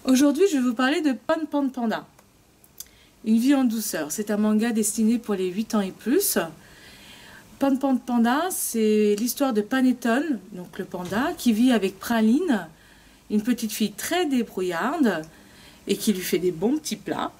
Aujourd'hui, je vais vous parler de Pan Pan Panda. Une vie en douceur. C'est un manga destiné pour les 8 ans et plus. Pan Pan Panda, c'est l'histoire de Panettone, donc le panda, qui vit avec Praline, une petite fille très débrouillarde et qui lui fait des bons petits plats.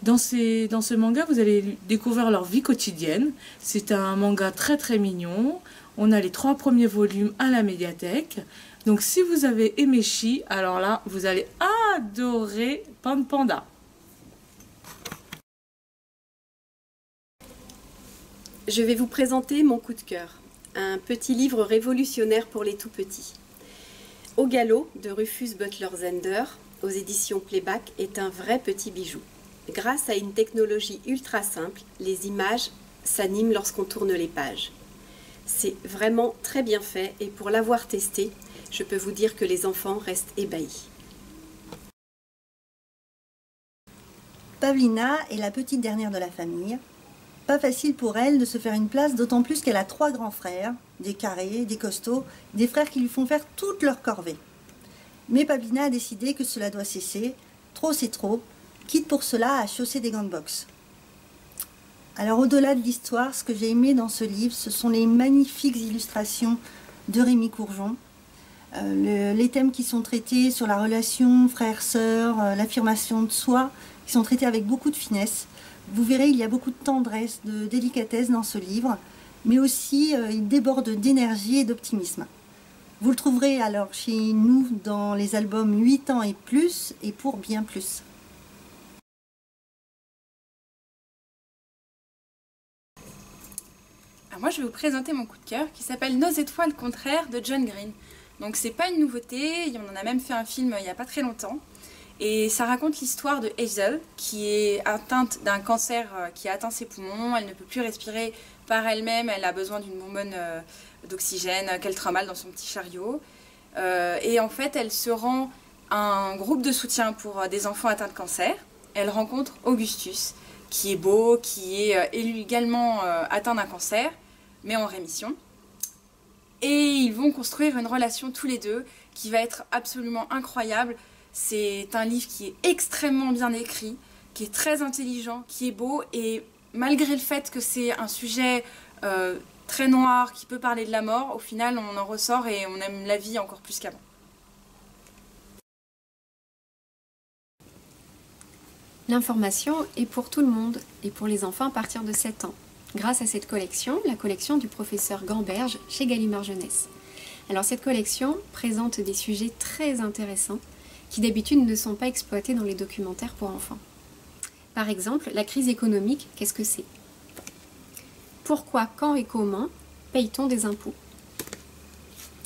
Dans ce manga, vous allez découvrir leur vie quotidienne. C'est un manga très très mignon. On a les 3 premiers volumes à la médiathèque. Donc si vous avez aimé Chi, alors là, vous allez adorer Pan Panda. Je vais vous présenter mon coup de cœur, un petit livre révolutionnaire pour les tout-petits. Au galop de Rufus Butler-Zehnder, aux éditions Playback, est un vrai petit bijou. Grâce à une technologie ultra simple, les images s'animent lorsqu'on tourne les pages. C'est vraiment très bien fait et pour l'avoir testé, je peux vous dire que les enfants restent ébahis. Pavlina est la petite dernière de la famille. Pas facile pour elle de se faire une place, d'autant plus qu'elle a 3 grands frères, des carrés, des costauds, des frères qui lui font faire toutes leurs corvées. Mais Pavlina a décidé que cela doit cesser, trop c'est trop, quitte pour cela à chausser des gants de boxe. Alors au-delà de l'histoire, ce que j'ai aimé dans ce livre, ce sont les magnifiques illustrations de Rémi Courgeon, les thèmes qui sont traités sur la relation frère-sœur, l'affirmation de soi, qui sont traités avec beaucoup de finesse. Vous verrez, il y a beaucoup de tendresse, de délicatesse dans ce livre, mais aussi il déborde d'énergie et d'optimisme. Vous le trouverez alors chez nous dans les albums 8 ans et plus, et pour bien plus. Alors moi je vais vous présenter mon coup de cœur qui s'appelle Nos étoiles contraires de John Green. Donc c'est pas une nouveauté, on en a même fait un film il n'y a pas très longtemps. Et ça raconte l'histoire de Hazel qui est atteinte d'un cancer qui a atteint ses poumons. Elle ne peut plus respirer par elle-même, elle a besoin d'une bonbonne d'oxygène qu'elle trimballe dans son petit chariot. Et en fait elle se rend à un groupe de soutien pour des enfants atteints de cancer. Elle rencontre Augustus qui est beau, qui est également atteint d'un cancer mais en rémission. Et ils vont construire une relation tous les deux qui va être absolument incroyable. C'est un livre qui est extrêmement bien écrit, qui est très intelligent, qui est beau et malgré le fait que c'est un sujet très noir, qui peut parler de la mort, au final on en ressort et on aime la vie encore plus qu'avant. L'information est pour tout le monde et pour les enfants à partir de 7 ans. Grâce à cette collection, la collection du professeur Gamberge chez Gallimard Jeunesse. Alors cette collection présente des sujets très intéressants qui d'habitude ne sont pas exploités dans les documentaires pour enfants. Par exemple, la crise économique, qu'est-ce que c'est? Pourquoi, quand et comment paye-t-on des impôts?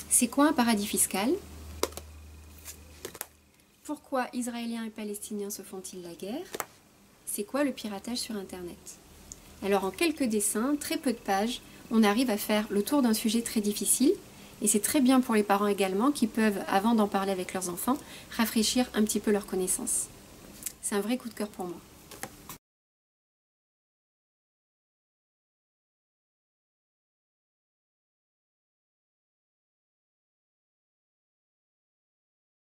C'est quoi un paradis fiscal? Pourquoi Israéliens et Palestiniens se font-ils la guerre? C'est quoi le piratage sur Internet? Alors en quelques dessins, très peu de pages, on arrive à faire le tour d'un sujet très difficile. Et c'est très bien pour les parents également qui peuvent, avant d'en parler avec leurs enfants, rafraîchir un petit peu leurs connaissances. C'est un vrai coup de cœur pour moi.